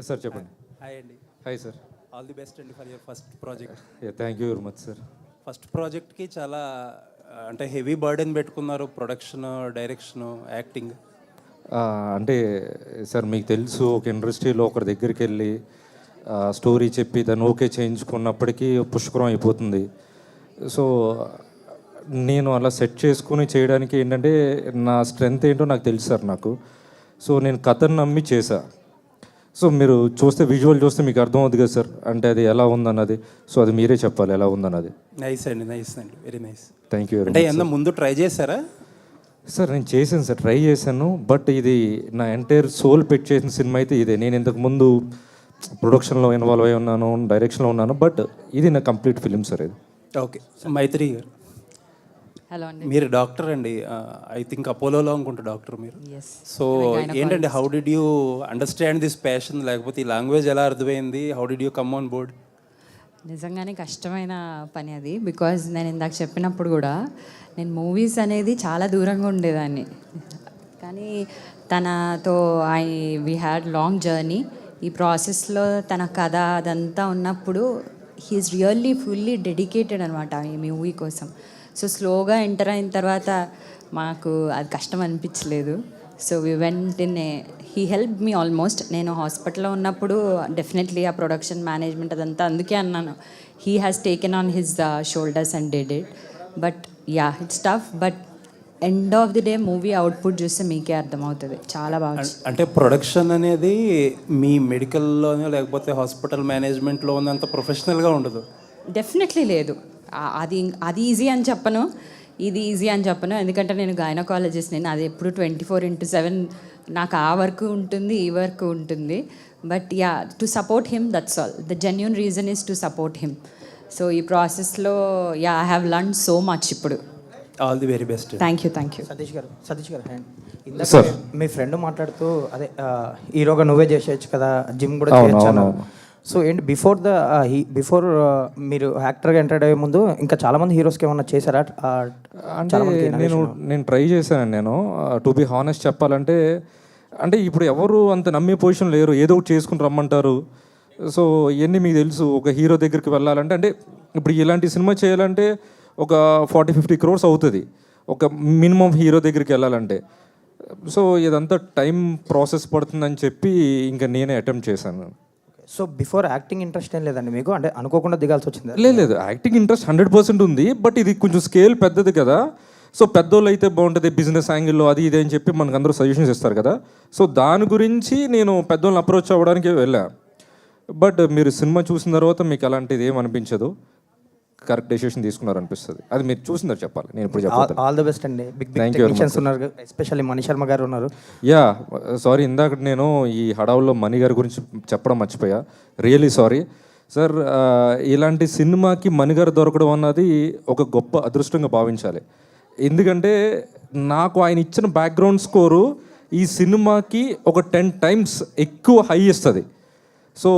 Sir చెప్పండి. Hi అండి. Hi sir. All the best అండి for your first project. Thank you very much sir. First ప్రాజెక్ట్కి చాలా అంటే హెవీ బర్డెన్ పెట్టుకున్నారు, ప్రొడక్షన్, డైరెక్షన్, యాక్టింగ్. అంటే సార్ మీకు తెలుసు, ఒక ఇండస్ట్రీలో ఒకరి దగ్గరికి వెళ్ళి స్టోరీ చెప్పి దాన్ని ఓకే చేయించుకున్నప్పటికీ పుష్కరం అయిపోతుంది. సో నేను అలా సెట్ చేసుకుని చేయడానికి ఏంటంటే నా స్ట్రెంగ్త్ ఏంటో నాకు తెలుసు సార్ నాకు. సో నేను కథను నమ్మి చేశా. సో మీరు చూస్తే విజువల్ చూస్తే మీకు అర్థం అవుతుంది కదా సార్, అంటే అది ఎలా ఉందన్నది. సో అది మీరే చెప్పాలి ఎలా ఉందన్నది. నైస్ అండి, నైస్ అండి, very nice. Thank you very అంటే మచ్. ఏమన్నా ముందు ట్రై చేశారా? సార్ నేను చేశాను సార్, ట్రై చేశాను. బట్ ఇది నా ఎంటైర్ సోల్ పెట్టి చేసిన సినిమా అయితే ఇదే. నేను ఇంతకుముందు ప్రొడక్షన్లో ఇన్వాల్వ్ అయి ఉన్నాను, డైరెక్షన్లో ఉన్నాను, బట్ ఇది నా కంప్లీట్ ఫిలిం సార్ ఇది. ఓకే, మైత్రి గారు. హలో అండి. మీరు డాక్టర్ అండి, ఐ థింక్ అపోలోలో అనుకుంటా డాక్టర్ మీరు. ఎస్. సో ఏంటండి, how did you understand this passion, లేకపోతే ఈ లాంగ్వేజ్ ఎలా అర్థమైంది? How did you come on board? నిజంగానే కష్టమైన పని అది. బికాజ్ నేను ఇందాక చెప్పినప్పుడు కూడా నేను మూవీస్ అనేది చాలా దూరంగా ఉండేదాన్ని. కానీ తనతో వీ హ్యాడ్ లాంగ్ జర్నీ. ఈ ప్రాసెస్లో తన కథ అదంతా ఉన్నప్పుడు హీఈస్ రియల్లీ ఫుల్లీ డెడికేటెడ్ అనమాట ఈ మూవీ కోసం. సో స్లోగా ఎంటర్ అయిన తర్వాత మాకు అది కష్టం అనిపించలేదు. So we went in he help me almost. నేను హాస్పిటల్లో ఉన్నప్పుడు డెఫినెట్లీ ఆ ప్రొడక్షన్ మేనేజ్మెంట్ అదంతా అందుకే అన్నాను, he has taken on his shoulders and did it. But yeah, it's tough. But end of the day movie output చూస్తే మీకే అర్థమవుతుంది, చాలా బాగా. అంటే ప్రొడక్షన్ అనేది మీ మెడికల్లోనే లేకపోతే హాస్పిటల్ మేనేజ్మెంట్లో ఉన్నంత ప్రొఫెషనల్గా ఉండదు. డెఫినెట్లీ లేదు. అది ఈజీ అని చెప్పను, ఇది ఈజీ అని చెప్పను. ఎందుకంటే నేను గైనకాలజిస్ట్, నేను అది ఎప్పుడు 24/7 నాకు ఆ వర్క్ ఉంటుంది, ఈ వర్క్ ఉంటుంది. But yeah, to support him, that's all. The genuine reason is to support him. So ఈ ప్రాసెస్లో yeah, I have learn so much ఇప్పుడు. All the very best. Thank you. Satish garu hand. ఇందాక మీ ఫ్రెండ్ మాట్లాడుతూ అదే హీరోగా నువ్వే చేసేయచ్చు కదా, జిమ్ కూడా చేయొచ్చు. సో ఏంటి బిఫోర్ మీరు యాక్టర్గా ఎంటర్ అయ్యే ముందు ఇంకా చాలామంది హీరోస్కి ఏమన్నా చేశారా? అంటే నేను ట్రై చేశాను. నేను టు బి హానెస్ట్ చెప్పాలంటే, అంటే ఇప్పుడు ఎవరు అంత నమ్మే పొజిషన్ లేరు, ఏదో ఒకటి చేసుకుని రమ్మంటారు. సో ఇవన్నీ మీకు తెలుసు. ఒక హీరో దగ్గరికి వెళ్ళాలంటే, అంటే ఇప్పుడు ఇలాంటి సినిమా చేయాలంటే ఒక 40-50 crores అవుతుంది ఒక మినిమం హీరో దగ్గరికి వెళ్ళాలంటే. సో ఇదంతా టైం ప్రాసెస్ పడుతుందని చెప్పి ఇంకా నేనే అటెంప్ట్ చేశాను. సో బిఫోర్ యాక్టింగ్ ఇంట్రెస్ట్ ఏం లేదండి మీకు? అంటే అనుకోకుండా దిగాల్సి వచ్చింది? లేదు, యాక్టింగ్ ఇంట్రెస్ట్ 100% ఉంది. బట్ ఇది కొంచెం స్కేల్ పెద్దది కదా. సో పెద్దోళ్ళు అయితే బాగుంటుంది బిజినెస్ యాంగిల్లో, అది ఇది అని చెప్పి మనకు అందరూ సజెషన్స్ ఇస్తారు కదా. సో దాని గురించి నేను పెద్దోళ్ళని అప్రోచ్ అవ్వడానికి వెళ్ళా. బట్ మీరు సినిమా చూసిన తర్వాత మీకు అలాంటిది ఏం అనిపించదు, కరెక్ట్ డెసిషన్ తీసుకున్నారు అనిపిస్తుంది. అది మీరు చూసిందో చెప్పాలి, నేను ఇప్పుడు చెప్పాలి. ఆల్ ది బెస్ట్ అండి. Thank you. ఉన్నారు, ఎస్పెషల్లీ మణి శర్మ గారు ఉన్నారు. యా, సారీ ఇందాక నేను ఈ హడావుల్లో మణి గారి గురించి చెప్పడం మర్చిపోయా. Really sorry sir. ఇలాంటి సినిమాకి మణి గారు దొరకడం అన్నది ఒక గొప్ప అదృష్టంగా భావించాలి. ఎందుకంటే నాకు ఆయన ఇచ్చిన బ్యాక్గ్రౌండ్ స్కోరు ఈ సినిమాకి ఒక 10 times ఎక్కువ హై ఇస్తుంది. So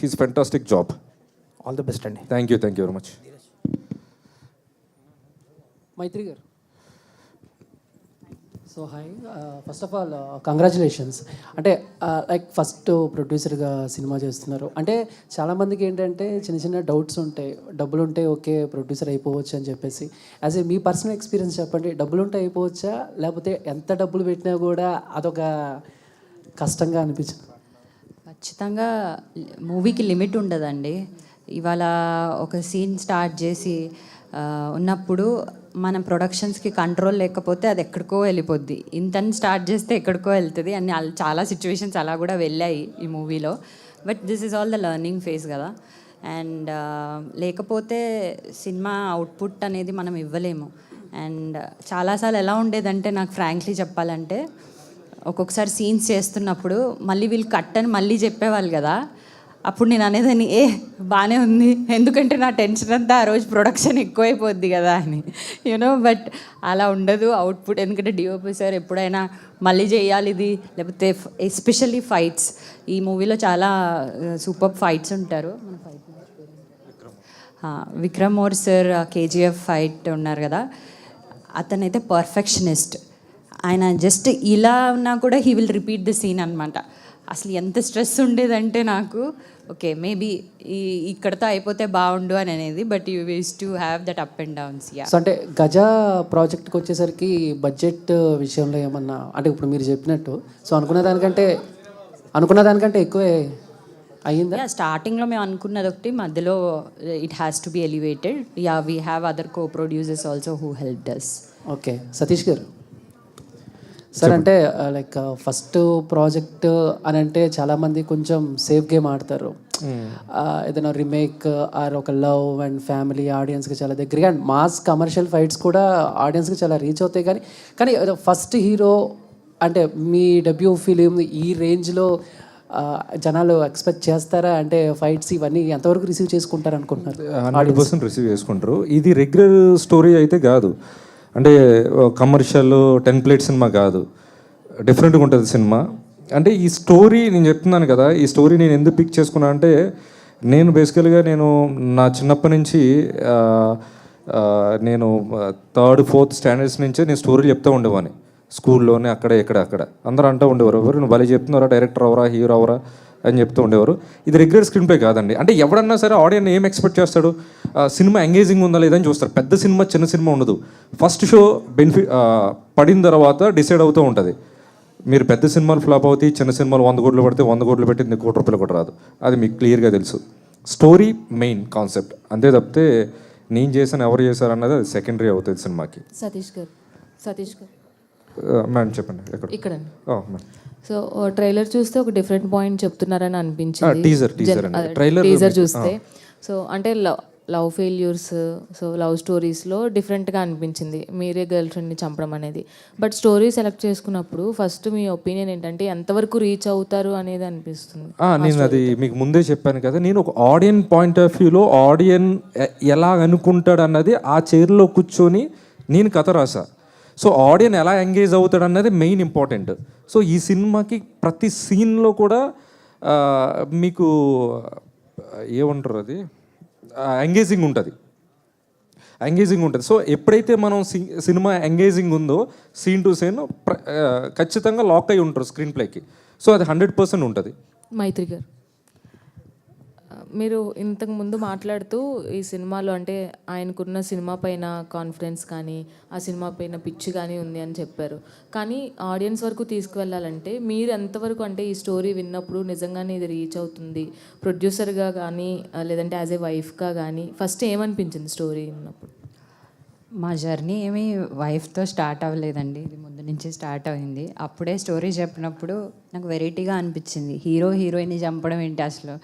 he's fantastic job. All the best అండి. Thank you very much. Maitri garu. So hi, first of all congratulations. అంటే లైక్ ఫస్ట్ ప్రొడ్యూసర్గా సినిమా చేస్తున్నారు అంటే చాలామందికి ఏంటంటే చిన్న చిన్న డౌట్స్ ఉంటాయి, డబ్బులు ఉంటే ఓకే ప్రొడ్యూసర్ అయిపోవచ్చు అని చెప్పేసి. As a me personal experience చెప్పండి, డబ్బులు ఉంటే అయిపోవచ్చా, లేకపోతే ఎంత డబ్బులు పెట్టినా కూడా అదొక కష్టంగా అనిపించింది? ఖచ్చితంగా మూవీకి లిమిట్ ఉండదండి. ఇవాళ ఒక సీన్ స్టార్ట్ చేసి ఉన్నప్పుడు మన ప్రొడక్షన్స్కి కంట్రోల్ లేకపోతే అది ఎక్కడికో వెళ్ళిపోద్ది. ఇంతని స్టార్ట్ చేస్తే ఎక్కడికో వెళ్తుంది అని చాలా సిచ్యువేషన్స్ అలా కూడా వెళ్ళాయి ఈ మూవీలో. But this is all the learning phase కదా. అండ్ లేకపోతే సినిమా అవుట్పుట్ అనేది మనం ఇవ్వలేము. అండ్ చాలాసార్లు ఎలా ఉండేదంటే, నాకు ఫ్రాంక్లీ చెప్పాలంటే, ఒక్కొక్కసారి సీన్స్ చేస్తున్నప్పుడు మళ్ళీ వీళ్ళు కట్ అని మళ్ళీ చెప్పేవాళ్ళు కదా. అప్పుడు నేను అనేదాన్ని, బాగానే ఉంది, ఎందుకంటే నా టెన్షన్ అంతా ఆ రోజు ప్రొడక్షన్ ఎక్కువైపోద్ది కదా అని, యూనో. బట్ అలా ఉండదు అవుట్పుట్. ఎందుకంటే డిఓపి సార్ ఎప్పుడైనా మళ్ళీ చేయాలి ఇది, లేకపోతే ఎస్పెషల్లీ ఫైట్స్. ఈ మూవీలో చాలా సూపర్ ఫైట్స్ ఉంటారు. మన fight Vikram More sir KGF fight ఉన్నారు కదా, అతనైతే పర్ఫెక్షనిస్ట్. ఆయన జస్ట్ ఇలా ఉన్నా కూడా he will repeat the scene అనమాట. అసలు ఎంత స్ట్రెస్ ఉండేదంటే నాకు ఓకే మేబీ ఇక్కడతో అయిపోతే బాగుండు అని అనేది, but you use to have that up and downs. Yeah, so అంటే గజా ప్రాజెక్ట్కి వచ్చేసరికి బడ్జెట్ విషయంలో ఏమన్నా అంటే ఇప్పుడు మీరు చెప్పినట్టు సో అనుకున్న దానికంటే ఎక్కువే అయ్యిందా? యా, స్టార్టింగ్లో మేము అనుకున్నది ఒకటి, మధ్యలో it has to be elevated. Yeah, we have other co producers also who help us. Okay, Satish garu sir అంటే లైక్ ఫస్ట్ ప్రాజెక్ట్ అని అంటే చాలామంది కొంచెం సేఫ్ గేమ్ ఆడతారు. ఏదైనా రీమేక్ ఆర్ ఒక లవ్ అండ్ ఫ్యామిలీ ఆడియన్స్కి చాలా దగ్గరగా అండ్ మాస్ కమర్షియల్ ఫైట్స్ కూడా ఆడియన్స్కి చాలా రీచ్ అవుతాయి. కానీ ఫస్ట్ హీరో అంటే మీ డెబ్యూ ఫిలిం ఈ రేంజ్లో జనాలు ఎక్స్పెక్ట్ చేస్తారా? అంటే ఫైట్స్ ఇవన్నీ ఎంతవరకు రిసీవ్ చేసుకుంటారు అనుకుంటున్నారు? 100% రిసీవ్ చేసుకుంటారు. ఇది రెగ్యులర్ స్టోరీ అయితే కాదు, అంటే కమర్షియల్ టెంప్లేట్ సినిమా కాదు, డిఫరెంట్గా ఉంటుంది సినిమా. అంటే ఈ స్టోరీ నేను చెప్తున్నాను కదా, ఈ స్టోరీ నేను ఎందుకు పిక్ చేసుకున్నా అంటే నేను బేసికల్గా నా చిన్నప్పటి నుంచి నేను 3rd 4th స్టాండర్డ్స్ నుంచే నేను స్టోరీలు చెప్తూ ఉండేవాడిని స్కూల్లోనే, అక్కడ అందరూ అంటూ ఉండేవారు, ఎవరు నువ్వు భలే చెప్తున్నారా, డైరెక్టర్ అవరా, హీరో అవరా అని చెప్తూ ఉండేవారు. ఇది రెగ్యులర్ స్క్రీన్ ప్లే కాదండి. అంటే ఎవడన్నా సరే ఆడియన్స్ ఏం ఎక్స్పెక్ట్ చేస్తాడు, సినిమా ఎంగేజింగ్ ఉందా లేదని చూస్తారు. పెద్ద సినిమా చిన్న సినిమా ఉండదు. ఫస్ట్ షో బెనిఫిట్ పడిన తర్వాత డిసైడ్ అవుతూ ఉంటుంది. మీరు పెద్ద సినిమాలు ఫ్లాప్ అవుతాయి, చిన్న సినిమాలు 100 కోట్లు పడితే 100 కోట్లు పెట్టి 1 కోటి రూపాయలు కూడా రాదు. అది మీకు క్లియర్గా తెలుసు. స్టోరీ మెయిన్ కాన్సెప్ట్ అంతే తప్పితే నేను చేశాను ఎవరు చేశారు అన్నది అది సెకండరీ అవుతుంది సినిమాకి. సతీష్ గారు మేడం చెప్పండి ఎక్కడ ఇక్కడ మేడం. సో ట్రైలర్ చూస్తే ఒక డిఫరెంట్ పాయింట్ చెప్తున్నారని అనిపించింది. టీజర్ చూస్తే సో అంటే లవ్ ఫెయిల్యూర్స్, సో లవ్ స్టోరీస్లో డిఫరెంట్గా అనిపించింది మీరే గర్ల్ ఫ్రెండ్ని చంపడం అనేది. బట్ స్టోరీ సెలెక్ట్ చేసుకున్నప్పుడు ఫస్ట్ మీ ఒపీనియన్ ఏంటంటే ఎంతవరకు రీచ్ అవుతారు అనేది అనిపిస్తుంది? నేను అది మీకు ముందే చెప్పాను కదా, నేను ఒక ఆడియన్ పాయింట్ ఆఫ్ వ్యూలో ఆడియన్ ఎలా అనుకుంటాడు అన్నది ఆ చైర్లో కూర్చొని నేను కథ రాసా. సో ఆడియన్ ఎలా ఎంగేజ్ అవుతాడు అన్నది మెయిన్ ఇంపార్టెంట్. సో ఈ సినిమాకి ప్రతి సీన్లో కూడా మీకు ఏమంటారు అది ఎంగేజింగ్ ఉంటుంది. సో ఎప్పుడైతే మనం సినిమా ఎంగేజింగ్ ఉందో సీన్ టు సీన్ ఖచ్చితంగా లాక్ అయి ఉంటారు స్క్రీన్ ప్లేకి. సో అది 100% ఉంటుంది. మైత్రి గారు, మీరు ఇంతకు ముందు మాట్లాడుతూ ఈ సినిమాలో అంటే ఆయనకున్న సినిమా పైన కాన్ఫిడెన్స్ కానీ ఆ సినిమా పైన పిచ్చి కానీ ఉంది అని చెప్పారు. కానీ ఆడియన్స్ వరకు తీసుకువెళ్ళాలంటే మీరు ఎంతవరకు అంటే ఈ స్టోరీ విన్నప్పుడు నిజంగానే ఇది రీచ్ అవుతుంది ప్రొడ్యూసర్గా కానీ లేదంటే యాజ్ ఏ వైఫ్గా కానీ ఫస్ట్ ఏమనిపించింది స్టోరీ విన్నప్పుడు? మా జర్నీ ఏమీ వైఫ్తో స్టార్ట్ అవ్వలేదండి, ఇది ముందు నుంచి స్టార్ట్ అయింది. అప్పుడే స్టోరీ చెప్పినప్పుడు నాకు వెరైటీగా అనిపించింది, హీరో హీరోయిన్ని చంపడం ఏంటి అసలు,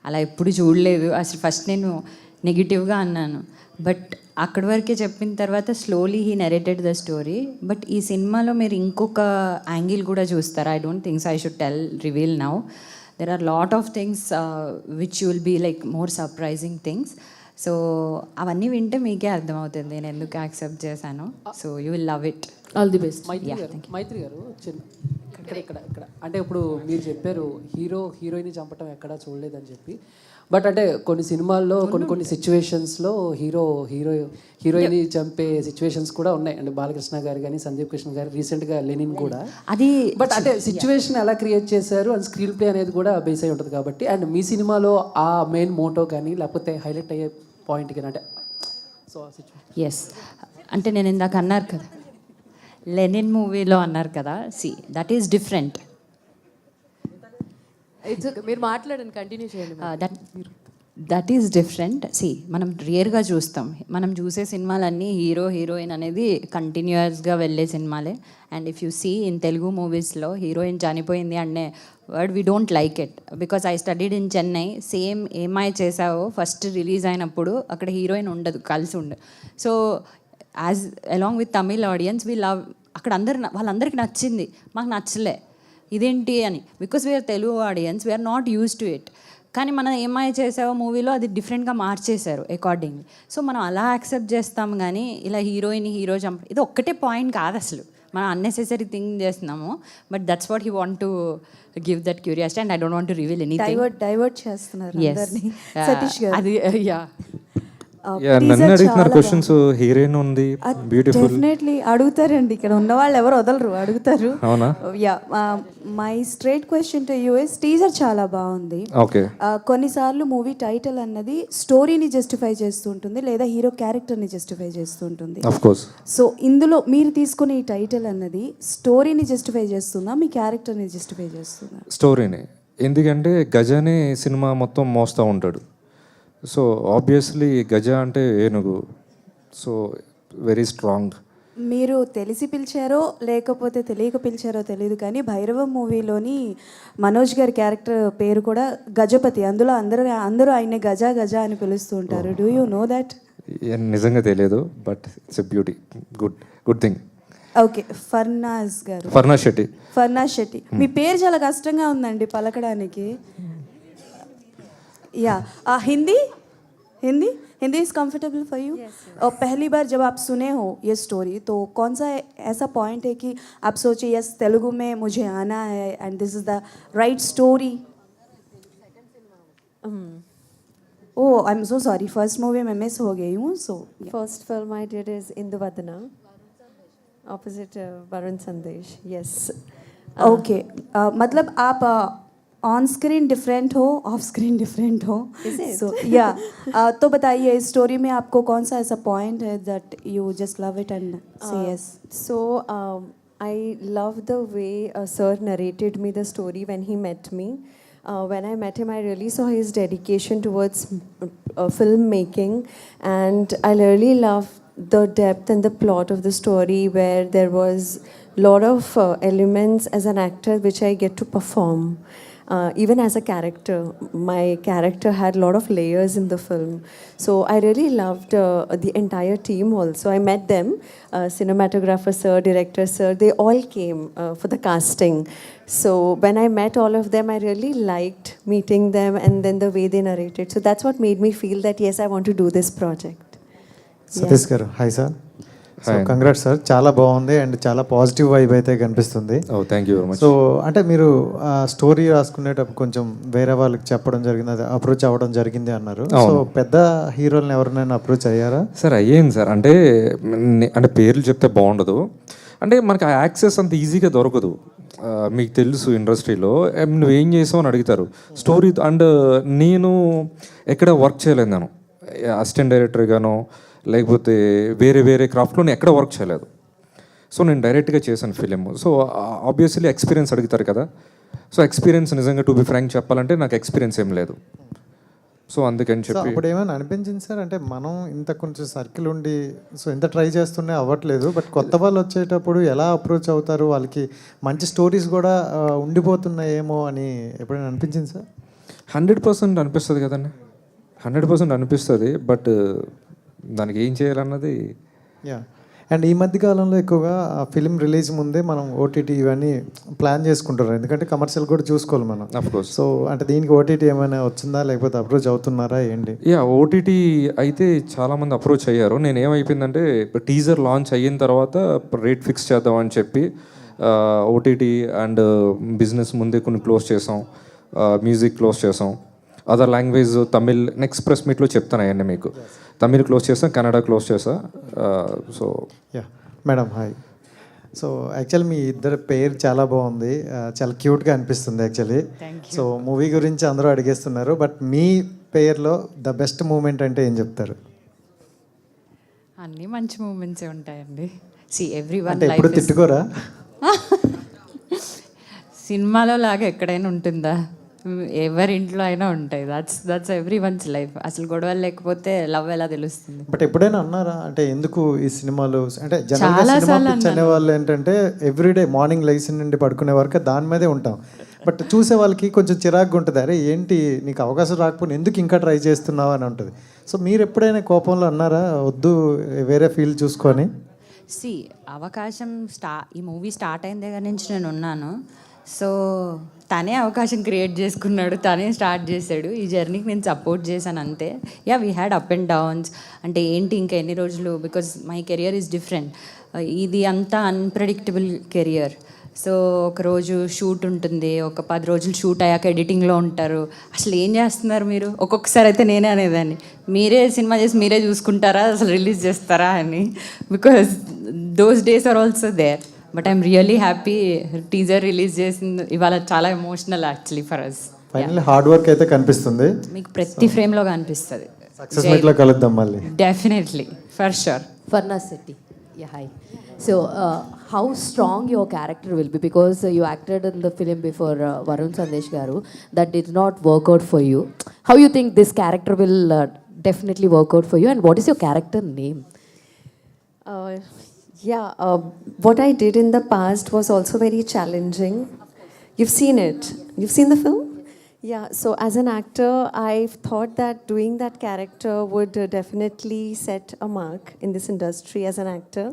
అలా ఎప్పుడు చూడలేదు అసలు. ఫస్ట్ నేను నెగిటివ్గా అన్నాను, బట్ అక్కడి వరకే చెప్పిన తర్వాత slowly he narrated the story. But ఈ సినిమాలో మీరు ఇంకొక యాంగిల్ కూడా చూస్తారు. I don't thinks I should reveal now. There are lot of things which will be like more surprising things. So అవన్నీ వింటే మీకే అర్థమవుతుంది నేను ఎందుకు యాక్సెప్ట్ చేశాను. So you will love it. All the best. Maitri garu ఇక్కడ అంటే ఇప్పుడు మీరు చెప్పారు హీరోయిన్ చంపటం ఎక్కడా చూడలేదని చెప్పి. బట్ అంటే కొన్ని సినిమాల్లో కొన్ని సిచ్యువేషన్స్లో హీరోయిన్ చంపే సిచ్యువేషన్స్ కూడా ఉన్నాయి. అంటే బాలకృష్ణ గారు కానీ సందీప్ కృష్ణ గారు రీసెంట్గా లెనిన్ కూడా అది. బట్ అంటే సిచ్యువేషన్ ఎలా క్రియేట్ చేశారు అండ్ స్క్రీన్ ప్లే అనేది కూడా బేస్ అయి ఉంటుంది కాబట్టి. అండ్ మీ సినిమాలో ఆ మెయిన్ మోటో కానీ లేకపోతే హైలైట్ అయ్యే పాయింట్ కానీ అంటే సో ఎస్ అంటే నేను ఇందాక అన్నారు కదా లెనిన్ మూవీలో అన్నారు కదా, సి దట్ ఈస్ డిఫరెంట్. మీరు మాట్లాడండి, కంటిన్యూ చేయండి. That is different. సి మనం రియర్గా చూస్తాం, మనం చూసే సినిమాలన్నీ హీరో హీరోయిన్ అనేది కంటిన్యూస్గా వెళ్ళే సినిమాలే. And if you see in Telugu మూవీస్లో హీరోయిన్ చనిపోయింది అనే word we don't like it. Because I studied in Chennai. Same ఏమై చేసావో ఫస్ట్ రిలీజ్ అయినప్పుడు అక్కడ హీరోయిన్ ఉండదు, కలిసి ఉండదు. So as along with Tamil audience we love, అక్కడ వాళ్ళందరికీ నచ్చింది, మాకు నచ్చలే ఇదేంటి అని. Because we are Telugu audience, we are not use to it. కానీ మనం ఏమై చేసావో మూవీలో అది డిఫరెంట్గా మార్చేశారు అకార్డింగ్లీ. సో మనం అలా యాక్సెప్ట్ చేస్తాం, కానీ ఇలా హీరో చంప ఇది ఒక్కటే పాయింట్ కాదు అసలు. మనం అన్నెసెసరీ థింగ్ చేస్తున్నాము. But that's what he want to give that curiosity and I don't want to reveal anything. Divert చేస్తున్నారు అందరినీ. సతీష్ గారు, అది యా నన్ను అడుగుతున్నారు క్వశ్చన్స్. హీరోయిన్ ఉంది, బ్యూటిఫుల్. డెఫినెట్లీ అడుగుతారండి, ఇక్కడ ఉన్న వాళ్ళు ఎవరు వదలరు, అడుగుతారు. అవునా? Yeah, my straight question to you is, teaser చాలా బాగుంది. ఓకే. కొన్నిసార్లు మూవీ టైటిల్ అన్నది స్టోరీని జస్టిఫై చేస్తూ ఉంటుంది, లేదా హీరో క్యారెక్టర్ని జస్టిఫై చేస్తూ ఉంటుంది. Of course. సో ఇందులో మీరు తీసుకునే ఈ టైటిల్ అన్నది స్టోరీని జస్టిఫై చేస్తుందా, మీ క్యారెక్టర్ని జస్టిఫై చేస్తుందా? స్టోరీని. ఎందుకంటే గజానే సినిమా మొత్తం మోస్తూ ఉంటాడు. సో ఆబ్వియస్లీ గజ అంటే ఏనుగు, సో వెరీ స్ట్రాంగ్. మీరు తెలిసి పిలిచారో లేకపోతే తెలియక పిలిచారో తెలియదు, కానీ భైరవం మూవీలోని మనోజ్ గారి క్యారెక్టర్ పేరు కూడా గజపతి. అందులో అందరూ ఆయన్ని గజ గజ అని పిలుస్తూ ఉంటారు. Do you know that? నిజంగా తెలియదు, but it's a beauty, good thing. Okay, Farnaz గారు, ఫర్నాజ్ శెట్టి. మీ పేరు చాలా కష్టంగా ఉందండి పలకడానికి. या Hindi Hindi Hindi is comfortable for you? और पहली बार जब आप सुने हो ये स्टोरी, तो कौन सा ऐसा पॉइंट है कि आप सोचे यस तेलुगु में मुझे आना है and this is the right story? Oh, I am so sorry, first movie में मिस हो गई हूँ. सो First film I did is Induvadana, opposite Varun Sandesh. Yes. Okay, मतलब आप ऑन स्क्रीन डिफरेंट हो, ऑफ स्क्रीन डिफरेंट हो. सो या, तो बताइए इस स्टोरी में आपको कौन सा ऐसा पॉइंट है that you just love it and से yes? So I love the way Sir narrated me the story when he met me. When I met him, I really saw his dedication towards filmmaking, and I really loved the depth and the plot of the story, where there was lot of elements as an actor which I get to perform. Even as a character, my character had a lot of layers in the film. So I really loved the entire team also. I met them, cinematographer sir, director sir, they all came for the casting. So when I met all of them, I really liked meeting them, and then the way they narrated. So that's what made me feel that yes, I want to do this project. Satish garu, hi sir. So congrats sir, చాలా బాగుంది and చాలా positive vibe అయితే కనిపిస్తుంది. Thank you very much. So అంటే మీరు story రాసుకునేటప్పుడు కొంచెం వేరే వాళ్ళకి చెప్పడం జరిగింది, అది అప్రోచ్ అవ్వడం జరిగింది అన్నారు. సో పెద్ద హీరోలను ఎవరినైనా అప్రోచ్ అయ్యారా? సార్ అయ్యింది సార్. అంటే పేర్లు చెప్తే బాగుండదు, అంటే మనకి ఆ యాక్సెస్ అంత ఈజీగా దొరకదు. మీకు తెలుసు ఇండస్ట్రీలో నువ్వేం చేసావు అని అడుగుతారు స్టోరీ. అండ్ నేను ఎక్కడ వర్క్ చేయలేదు, నేను అసిస్టెంట్ డైరెక్టర్గానో లేకపోతే వేరే క్రాఫ్ట్లో నేను ఎక్కడ వర్క్ చేయలేదు. సో నేను డైరెక్ట్గా చేశాను ఫిలిం. సో ఆబ్వియస్లీ ఎక్స్పీరియన్స్ అడుగుతారు కదా. సో ఎక్స్పీరియన్స్ నిజంగా టు బి ఫ్రాంక్ చెప్పాలంటే నాకు ఎక్స్పీరియన్స్ ఏం లేదు. సో అందుకని చెప్పి ఇప్పుడు ఏమైనా అనిపించింది సార్, అంటే మనం ఇంత కొంచెం సర్కిల్ ఉండి సో ఇంత ట్రై చేస్తూనే అవ్వట్లేదు, బట్ కొత్త వాళ్ళు వచ్చేటప్పుడు ఎలా అప్రోచ్ అవుతారు, వాళ్ళకి మంచి స్టోరీస్ కూడా ఉండిపోతున్నాయేమో అని ఎప్పుడైనా అనిపించింది సార్? 100% అనిపిస్తుంది కదండి, 100% అనిపిస్తుంది. బట్ దానికి ఏం చేయాలన్నది. యా, అండ్ ఈ మధ్య కాలంలో ఎక్కువగా ఫిలిం రిలీజ్ ముందే మనం ఓటీటీ ఇవన్నీ ప్లాన్ చేసుకుంటారు, ఎందుకంటే కమర్షియల్ కూడా చూసుకోవాలి మనం. అఫ్కోర్స్. సో అంటే దీనికి ఓటీటీ ఏమైనా వచ్చిందా, లేకపోతే అప్రోచ్ అవుతున్నారా ఏంటి? యా, ఓటీటీ అయితే చాలామంది అప్రోచ్ అయ్యారు. నేను ఏమైపోయిందంటే టీజర్ లాంచ్ అయిన తర్వాత రేట్ ఫిక్స్ చేద్దామని చెప్పి ఓటీటీ అండ్ బిజినెస్ ముందే కొన్ని క్లోజ్ చేసాం, మ్యూజిక్ క్లోజ్ చేసాం, other language Tamil next press మీట్లో చెప్తాను అవన్నీ మీకు. తమిళ్ క్లోజ్ చేసా, కన్నడ క్లోజ్ చేసా. So yeah madam, hi. So actual మీ ఇద్దరు పేరు చాలా బాగుంది, చాలా క్యూట్గా అనిపిస్తుంది యాక్చువల్లీ. సో మూవీ గురించి అందరూ అడిగేస్తున్నారు, బట్ మీ పేరులో ద బెస్ట్ మూమెంట్ అంటే ఏం చెప్తారు? అన్నీ మంచి మూమెంట్సే ఉంటాయండి. ఎవ్రీవన్ అంటే ఎప్పుడు తిట్టుకోరా? సినిమాలో లాగా ఎక్కడైనా ఉంటుందా? ఎవరి ఇంట్లో అయినా ఉంటాయి. That's every one's life. అసలు గొడవలు లేకపోతే లవ్ ఎలా తెలుస్తుంది? బట్ ఎప్పుడైనా అన్నారా అంటే ఎందుకు ఈ సినిమాలు, అంటే జనరల్గా సినిమా పిచ్చి అనే వాళ్ళు ఏంటంటే ఎవ్రీడే మార్నింగ్ లైసి నుండి పడుకునే వరకు దాని మీదే ఉంటాం, బట్ చూసే వాళ్ళకి కొంచెం చిరాకుగా ఉంటుంది, అరే ఏంటి నీకు అవకాశం రాకపోతే ఎందుకు ఇంకా ట్రై చేస్తున్నావు అని ఉంటుంది. సో మీరు ఎప్పుడైనా కోపంలో అన్నారా వద్దు వేరే ఫీల్డ్ చూసుకొని? అవకాశం ఈ మూవీ స్టార్ట్ అయిన దగ్గర నుంచి నేను ఉన్నాను. సో తనే అవకాశం క్రియేట్ చేసుకున్నాడు, తనే స్టార్ట్ చేశాడు. ఈ జర్నీకి నేను సపోర్ట్ చేశాను అంతే. Yeah, we had up and downs. అంటే ఏంటి ఇంకా ఎన్ని రోజులు, because my career is different. ఇది అంతా అన్ప్రెడిక్టబుల్ కెరియర్. సో ఒకరోజు షూట్ ఉంటుంది, ఒక 10 రోజులు షూట్ అయ్యాక ఎడిటింగ్లో ఉంటారు. అసలు ఏం చేస్తున్నారు మీరు? ఒక్కొక్కసారి అయితే నేనే అనేదాన్ని, మీరే సినిమా చేసి మీరే చూసుకుంటారా, అసలు రిలీజ్ చేస్తారా అని. Because those days are also there. But I'm really happy teaser release చేసింది ఇవాళ. చాలా emotional actually for us. Finally hard work అయితే కనిపిస్తుంది. మీకు ప్రతి ఫ్రేమ్లో కనిపిస్తుంది. సక్సెస్ మీట్లో కలుద్దాం మళ్ళీ. Definitely, for sure. Farna Sethi. Yeah, hi. So, how strong your character will be, because you acted in the film before Varun Sandesh Garu, that did not work out for you. How you think this character will definitely work out for you, and what is your character name? What I did in the past was also very challenging. You've seen it. You've seen the film? Yeah, so as an actor, I've thought that doing that character would definitely set a mark in this industry as an actor.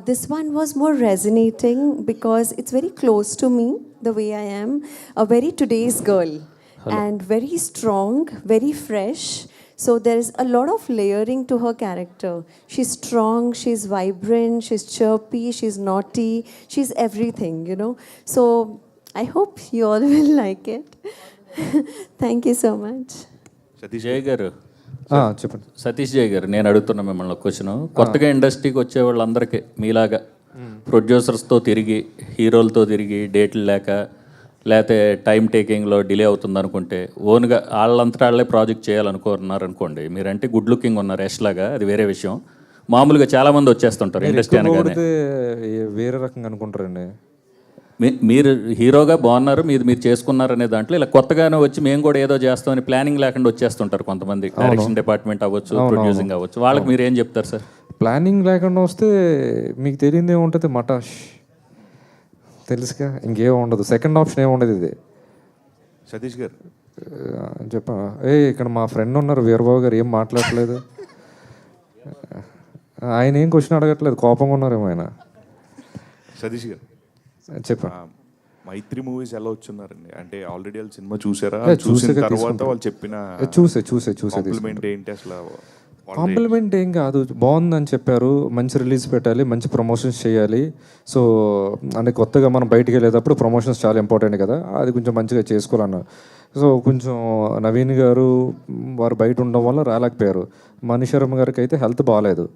This one was more resonating because it's very close to me, the way I am, a very today's girl. And very strong, very fresh. So there is a lot of layering to her character. She's strong, she's vibrant, she's chirpy, she's naughty, she's everything, you know. So I hope you all will like it. Thank you so much. Satish Jay garu, చెప్పండి. సతీష్ జయ్ గారు, నేను అడుగుతున్నా మిమ్మల్ని ఒక question. కొత్తగా ఇండస్ట్రీకి వచ్చే వాళ్ళందరికీ మీలాగా ప్రొడ్యూసర్స్తో తిరిగి, హీరోలతో తిరిగి, డేట్లు లేకపోతే టైం టేకింగ్లో డిలే అవుతుంది అనుకుంటే, ఓన్గా వాళ్ళంతటా వాళ్ళే ప్రాజెక్ట్ చేయాలనుకున్నారు అనుకోండి, మీరంటే గుడ్ లుకింగ్ ఉన్నారు యష్ లాగా, అది వేరే విషయం. మామూలుగా చాలామంది వచ్చేస్తుంటారు ఇండస్ట్రీ అనగానే. వేరే రకంగా అనుకుంటారండి. మీరు హీరోగా బాగున్నారు, మీరు చేసుకున్నారు అనే దాంట్లో ఇలా కొత్తగానే వచ్చి మేము కూడా ఏదో చేస్తామని ప్లానింగ్ లేకుండా వచ్చేస్తుంటారు కొంతమంది. డైరెక్షన్ డిపార్ట్మెంట్ అవ్వచ్చు, ప్రొడ్యూసింగ్ అవ్వచ్చు, వాళ్ళకి మీరు ఏం చెప్తారు సార్? ప్లానింగ్ లేకుండా వస్తే మీకు తెలియదు ఏముంటుంది, మటాష్ తెలుసుగా, ఇంకేం ఉండదు. సెకండ్ ఆప్షన్ ఏముండదు. ఇది సతీష్ గారు చెప్పా, ఇక్కడ మా ఫ్రెండ్ ఉన్నారు వీరబాబు గారు, ఏం మాట్లాడట్లేదు. ఆయన ఏం క్వశ్చన్ అడగట్లేదు, కోపంగా ఉన్నారేమో ఆయన. సతీష్ గారు చెప్పా, మైత్రి మూవీస్ ఎలా వచ్చున్నారండి? అంటే ఆల్రెడీ వాళ్ళు సినిమా చూసారా? చూసిన తర్వాత వాళ్ళు చెప్పిన చూసే కాంప్లిమెంట్ ఏంటి అసలు? కాంప్లిమెంట్ ఏం కాదు, బాగుందని చెప్పారు, మంచి రిలీజ్ పెట్టాలి, మంచి ప్రమోషన్స్ చేయాలి. సో అంటే కొత్తగా మనం బయటికి వెళ్ళేటప్పుడు ప్రమోషన్స్ చాలా ఇంపార్టెంట్ కదా, అది కొంచెం మంచిగా చేసుకోవాలన్నారు. సో కొంచెం నవీన్ గారు వారు బయట ఉండడం వల్ల రాలేకపోయారు. మనీషర్మ గారికి అయితే హెల్త్ బాగాలేదు.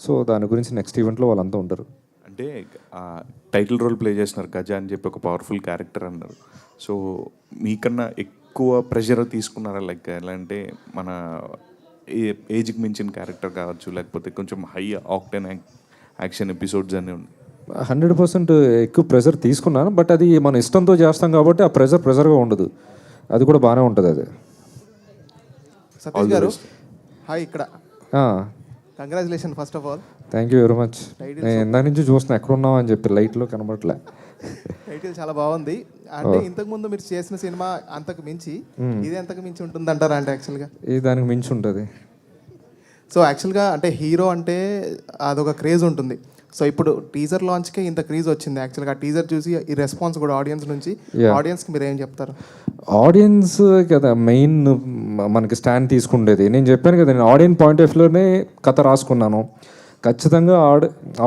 సో దాని గురించి నెక్స్ట్ ఈవెంట్లో వాళ్ళంతా ఉంటారు. అంటే టైటిల్ రోల్ ప్లే చేస్తున్నారు గజ అని చెప్పి, ఒక పవర్ఫుల్ క్యారెక్టర్ అన్నారు. సో మీకన్నా ఎక్కువ ప్రెషర్ తీసుకున్నారా? లైక్ ఎలా అంటే మన ఏజ్కి మించిన క్యారెక్టర్ కావచ్చు, లేకపోతే కొంచెం హై ఆక్టెన్ యాక్షన్ ఎపిసోడ్స్ అని 100% ఎక్కువ ప్రెషర్ తీసుకున్నాను. బట్ అది మన ఇష్టంతో చేస్తాం కాబట్టి ఆ ప్రెషర్గా ఉండదు, అది కూడా బాగానే ఉంటుంది. అది సతీష్ గారు హాయ్, ఇక్కడ congratulation first of all. Thank you very much. నేను ఇందాక నుంచి చూస్తున్నా ఎక్కడ ఉన్నావు అని చెప్పి, లైట్లో కనబడట్లే. టైటిల్ చాలా బాగుంది. అంటే ఇంతకుముందు మీరు చేసిన సినిమా అంతకు మించి ఇది ఎంతకు మించి ఉంటుంది అంటారా? అంటే యాక్చువల్గా ఇది దానికి మించి ఉంటుంది. సో యాక్చువల్గా అంటే హీరో అంటే అదొక క్రేజ్ ఉంటుంది. సో ఇప్పుడు టీజర్ లాంచ్కే ఇంత క్రేజ్ వచ్చింది. యాక్చువల్గా ఆ టీజర్ చూసి ఈ రెస్పాన్స్ కూడా ఆడియన్స్ నుంచి, ఆడియన్స్కి మీరు ఏం చెప్తారు? ఆడియన్స్ కదా మెయిన్ మనకి స్టాండ్ తీసుకుండేది. నేను చెప్పాను కదా, నేను ఆడియన్స్ పాయింట్ ఆఫ్ వ్యూలోనే కథ రాసుకున్నాను. ఖచ్చితంగా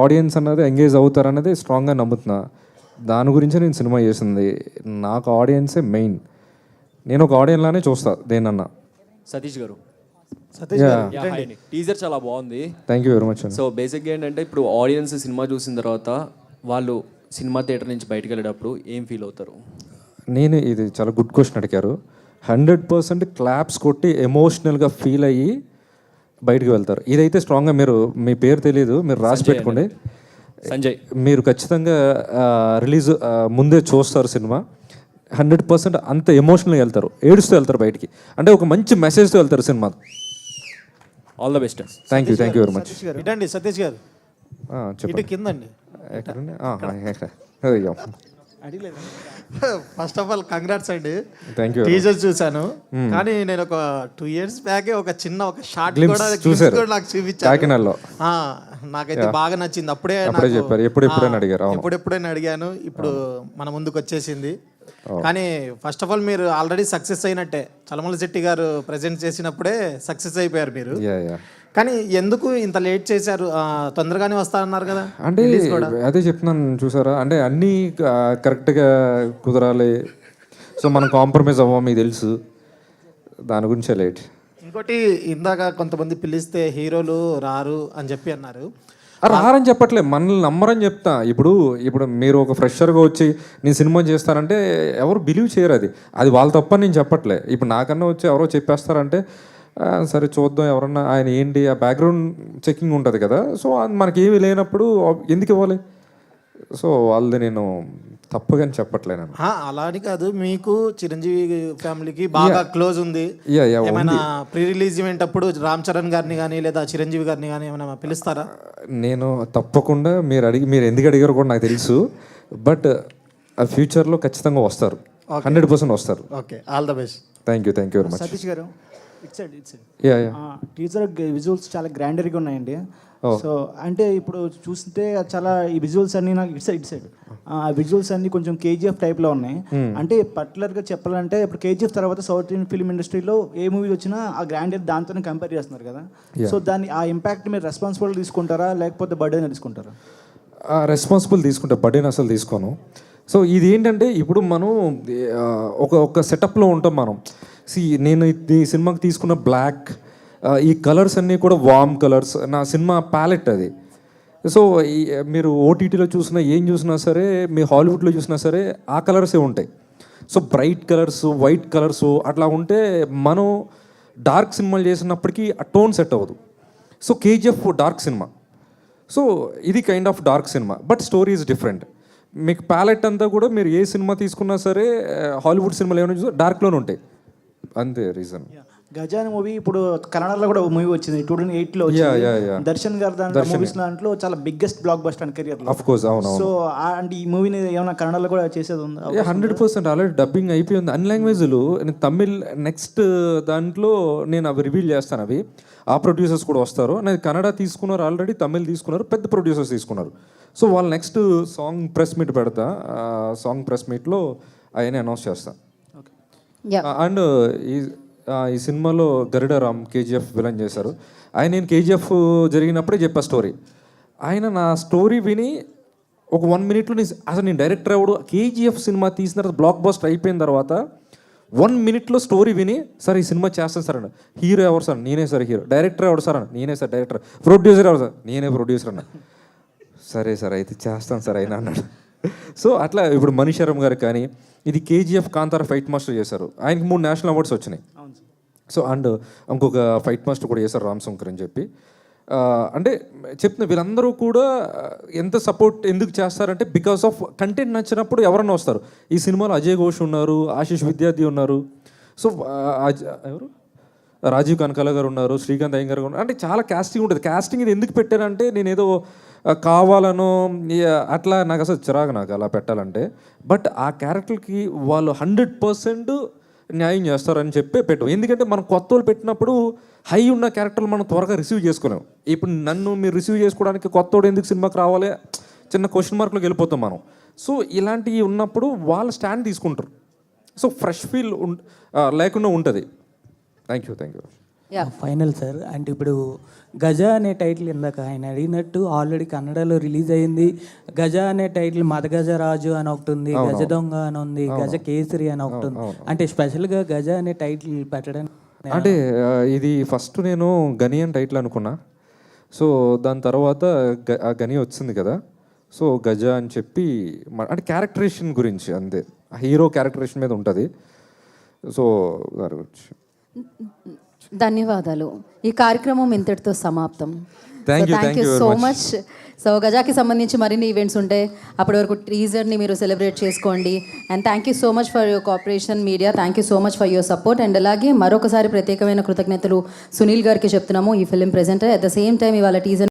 ఆడియన్స్ అన్నది ఎంగేజ్ అవుతారనేది స్ట్రాంగ్గా నమ్ముతున్నా. దాని గురించే నేను సినిమా చేసింది. నాకు ఆడియన్సే మెయిన్. నేను ఒక ఆడియన్స్ లానే చూస్తా దేనన్నా. సతీష్ గారు, టీజర్ చాలా బాగుంది. Thank you very much. So బేసిక్గా ఏంటంటే ఇప్పుడు ఆడియన్స్ సినిమా చూసిన తర్వాత వాళ్ళు సినిమా థియేటర్ నుంచి బయటకు వెళ్ళేటప్పుడు ఏం ఫీల్ అవుతారు? ఇది చాలా గుడ్ క్వశ్చన్ అడిగారు. 100% క్లాప్స్ కొట్టి ఎమోషనల్గా ఫీల్ అయ్యి బయటకు వెళ్తారు. ఇదైతే స్ట్రాంగ్గా, మీరు మీ పేరు తెలియదు, మీరు రాసి పెట్టుకోండి. సంజయ్, మీరు ఖచ్చితంగా రిలీజ్ ముందే చూస్తారు సినిమా. 100% అంత ఎమోషనల్గా వెళ్తారు, ఏడుస్తూ వెళ్తారు బయటికి. అంటే ఒక మంచి మెసేజ్తో వెళ్తారు cinema. All the best. Thank you very much. ఇటండి సతీష్ గారు, చెప్పండి. కిందండి. ఫస్ట్ ఆఫ్ ఆల్ కంగ్రాట్స్ అండి. Thank you. టీజర్ చూసాను, కానీ నేను ఒక 2 years బ్యాకే ఒక చిన్న షార్ట్ కూడా నాకు చూపించాను కాకినాడలో. నాకైతే బాగా నచ్చింది. అప్పుడే చెప్పారు, ఎప్పుడెప్పుడైనా అడిగారు. ఎప్పుడెప్పుడైనా అడిగాను, ఇప్పుడు మన ముందుకు వచ్చేసింది. కానీ ఫస్ట్ ఆఫ్ ఆల్ మీరు ఆల్రెడీ సక్సెస్ అయినట్టే. చలమల శెట్టి గారు ప్రెజెంట్ చేసినప్పుడే సక్సెస్ అయిపోయారు మీరు. కానీ ఎందుకు ఇంత లేట్ చేశారు? తొందరగానే వస్తా అన్నారు కదా. అంటే Release కూడా. అదే చెప్తున్నాను చూసారా, అంటే అన్నీ కరెక్ట్గా కుదరాలి. సో మనం కాంప్రమైజ్ అవ్వం, మీకు తెలుసు, దాని గురించే లేట్. ఇంకోటి, ఇందాక కొంతమంది పిలిస్తే హీరోలు రారు అని చెప్పి అన్నారు. రారని చెప్పట్లే, మనల్ని నమ్మరని చెప్తా. ఇప్పుడు మీరు ఒక ఫ్రెషర్గా వచ్చి నేను సినిమా చేస్తానంటే ఎవరు బిలీవ్ చేయరు. అది వాళ్ళ తప్పని నేను చెప్పట్లే. ఇప్పుడు నాకన్నా వచ్చి ఎవరో చెప్పేస్తారంటే సరే చూద్దాం, ఎవరన్నా ఆయన ఏంటి ఆ బ్యాక్గ్రౌండ్ చెకింగ్ ఉంటుంది కదా. సో మనకి ఏమీ లేనప్పుడు ఎందుకు ఇవ్వాలి? సో వాళ్ళది నేను తప్పుగాని చెప్పట్లేను. అలా అని కాదు, మీకు చిరంజీవి ఫ్యామిలీకి బాగా క్లోజ్ ఉంది. ఏమైనా ప్రీ రిలీజ్ ఈవెంట్ అప్పుడు రామ్ చరణ్ గారిని కానీ లేదా చిరంజీవి గారిని కానీ ఏమైనా పిలుస్తారా? నేను తప్పకుండా, మీరు ఎందుకు అడిగారో కూడా నాకు తెలుసు. బట్ ఆ ఫ్యూచర్లో ఖచ్చితంగా వస్తారు, 100% వస్తారు. Okay, all the best. Thank you very much. Satish గారు, యా టీజర్ విజువల్స్ చాలా గ్రాండర్గా ఉన్నాయండి. సో అంటే ఇప్పుడు చూస్తే చాలా ఈ విజువల్స్ అన్ని నాకు ఇటు సైడ్ ఆ విజువల్స్ అన్ని కొంచెం కేజీఎఫ్ టైప్లో ఉన్నాయి. అంటే పర్టికులర్గా చెప్పాలంటే ఇప్పుడు కేజీఎఫ్ తర్వాత సౌత్ ఇండియన్ ఫిల్మ్ ఇండస్ట్రీలో ఏ మూవీ వచ్చినా ఆ గ్రాండర్ దాంతోనే కంపేర్ చేస్తున్నారు కదా. సో దాన్ని ఆ ఇంపాక్ట్ మీరు రెస్పాన్సిబుల్ తీసుకుంటారా లేకపోతే బర్డెన్ తీసుకుంటారా? రెస్పాన్సిబుల్ తీసుకుంటా, బర్డెన్ అసలు తీసుకోను. సో ఇది ఏంటంటే ఇప్పుడు మనం ఒక సెటప్లో ఉంటాం మనం. నేను ఈ సినిమాకి తీసుకున్న బ్లాక్, ఈ కలర్స్ అన్నీ కూడా వార్మ్ కలర్స్, నా సినిమా ప్యాలెట్ అది. సో మీరు ఓటీటీలో చూసినా ఏం చూసినా సరే, మీ హాలీవుడ్లో చూసినా సరే ఆ కలర్సే ఉంటాయి. So bright colours, white colours అట్లా ఉంటే మనం డార్క్ సినిమాలు చేసినప్పటికీ ఆ టోన్ సెట్ అవ్వదు. So KGF dark cinema, so ఇది kind of dark cinema, but story is different. మీకు ప్యాలెట్ అంతా కూడా మీరు ఏ సినిమా తీసుకున్నా సరే హాలీవుడ్ సినిమాలు ఏమైనా చూసినా డార్క్లోనే ఉంటాయి, అంతే రీజన్. గజాన్ మూవీ ఇప్పుడు కన్నడలో కూడా మూవీ వచ్చింది 2008లో. దర్శన్ గారు దాంట్లో మూవీస్ దాంట్లో చాలా biggest block buster and career. Of course, అవును. సో అంటే ఈ మూవీని ఏమైనా కన్నడలో కూడా చేసేది ఉందా? 100% ఆల్రెడీ డబ్బింగ్ అయిపోయింది అన్ని లాంగ్వేజ్లు. తమిళ్ నెక్స్ట్ దాంట్లో నేను అవి రివీల్ చేస్తాను. అవి ఆ ప్రొడ్యూసర్స్ కూడా వస్తారు. నేను కన్నడ తీసుకున్నారు ఆల్రెడీ, తమిళ్ తీసుకున్నారు, పెద్ద ప్రొడ్యూసర్స్ తీసుకున్నారు. సో వాళ్ళు నెక్స్ట్ సాంగ్ ప్రెస్ మీట్ పెడతా, సాంగ్ ప్రెస్ మీట్లో అవన్నీ అనౌన్స్ చేస్తాను. అండ్ ఈ సినిమాలో గరుడ రామ్ కేజీఎఫ్ విలన్ చేశారు. నేను కేజీఎఫ్ జరిగినప్పుడే చెప్పా స్టోరీ. ఆయన నా స్టోరీ విని ఒక 1 minute అసలు నేను డైరెక్టర్ ఎవడు, కేజీఎఫ్ సినిమా తీసిన తర్వాత బ్లాక్ బస్టర్ అయిపోయిన తర్వాత 1 minute స్టోరీ విని, సార్ ఈ సినిమా చేస్తాను సార్ అన్న. హీరో ఎవరు సార్? నేనే సార్ హీరో. డైరెక్టర్ ఎవరు సార్ అన్న? నేనే సార్ డైరెక్టర్. ప్రొడ్యూసర్ ఎవరు సార్? నేనే ప్రొడ్యూసర్ అన్న. సరే సార్ అయితే చేస్తాను సార్ అయినా అన్నాడు. సో అట్లా ఇప్పుడు మనీషరం గారు కానీ, ఇది కేజీఎఫ్ కాంతార ఫైట్ మాస్టర్ చేశారు, ఆయనకి 3 నేషనల్ అవార్డ్స్ వచ్చినాయి. సో అండ్ ఇంకొక ఫైట్ మాస్టర్ కూడా చేశారు రామ్ శంకర్ అని చెప్పి. అంటే చెప్తున్న వీళ్ళందరూ కూడా ఎంత సపోర్ట్ ఎందుకు చేస్తారంటే బికాస్ ఆఫ్ కంటెంట్ నచ్చినప్పుడు ఎవరన్నా వస్తారు. ఈ సినిమాలో అజయ్ ఘోష్ ఉన్నారు, ఆశీష్ విద్యార్థి ఉన్నారు, సో ఎవరు రాజీవ్ కనకాల గారు ఉన్నారు, శ్రీకాంత్ అయ్యంగారు ఉన్నారు. అంటే చాలా కాస్టింగ్ ఉంటుంది. కాస్టింగ్ ఇది ఎందుకు పెట్టారంటే నేను ఏదో కావాలనో అట్లా, నాకు అసలు చిరాకు నాకు అలా పెట్టాలంటే. బట్ ఆ క్యారెక్టర్కి వాళ్ళు 100% న్యాయం చేస్తారని చెప్పి పెట్టు. ఎందుకంటే మనం కొత్త వాళ్ళు పెట్టినప్పుడు హై ఉన్న క్యారెక్టర్లు మనం త్వరగా రిసీవ్ చేసుకోలేము. ఇప్పుడు నన్ను మీరు రిసీవ్ చేసుకోవడానికి కొత్తోడు ఎందుకు సినిమాకి రావాలి, చిన్న క్వశ్చన్ మార్క్లోకి వెళ్ళిపోతాం మనం. సో ఇలాంటివి ఉన్నప్పుడు వాళ్ళు స్టాండ్ తీసుకుంటారు. సో ఫ్రెష్ ఫీల్ లేకుండా ఉంటుంది. Thank you. ఫైనల్ సార్, అంటే ఇప్పుడు గజ అనే టైటిల్ ఇందాక ఆయన అడిగినట్టు ఆల్రెడీ కన్నడలో రిలీజ్ అయింది. గజ అనే టైటిల్ మదగజ రాజు అని ఒకటి ఉంది, గజ దొంగ అని ఉంది, గజ కేసరి అని ఒకటి ఉంది. అంటే స్పెషల్గా గజ అనే టైటిల్ పెట్టడానికి అంటే ఇది ఫస్ట్ నేను గని అని టైటిల్ అనుకున్నా. సో దాని తర్వాత గని వచ్చింది కదా, సో గజ అని చెప్పి అంటే క్యారెక్టరేషన్ గురించి అంతే, హీరో క్యారెక్టరేషన్ మీద ఉంటుంది. సో దాని గురించి ధన్యవాదాలు. ఈ కార్యక్రమం ఇంతటితో సమాప్తం. Thank you so much. So గజాకి సంబంధించి మరిన్ని ఈవెంట్స్ ఉంటాయి, అప్పటి వరకు టీజర్ని మీరు సెలబ్రేట్ చేసుకోండి. And thank you so much for your cooperation media. Thank you so much for your support. And అలాగే మరొకసారి ప్రత్యేకమైన కృతజ్ఞతలు సునీల్ గారికి చెప్తున్నాము, ఈ film presenter. At the same time ఇవాళ టీజర్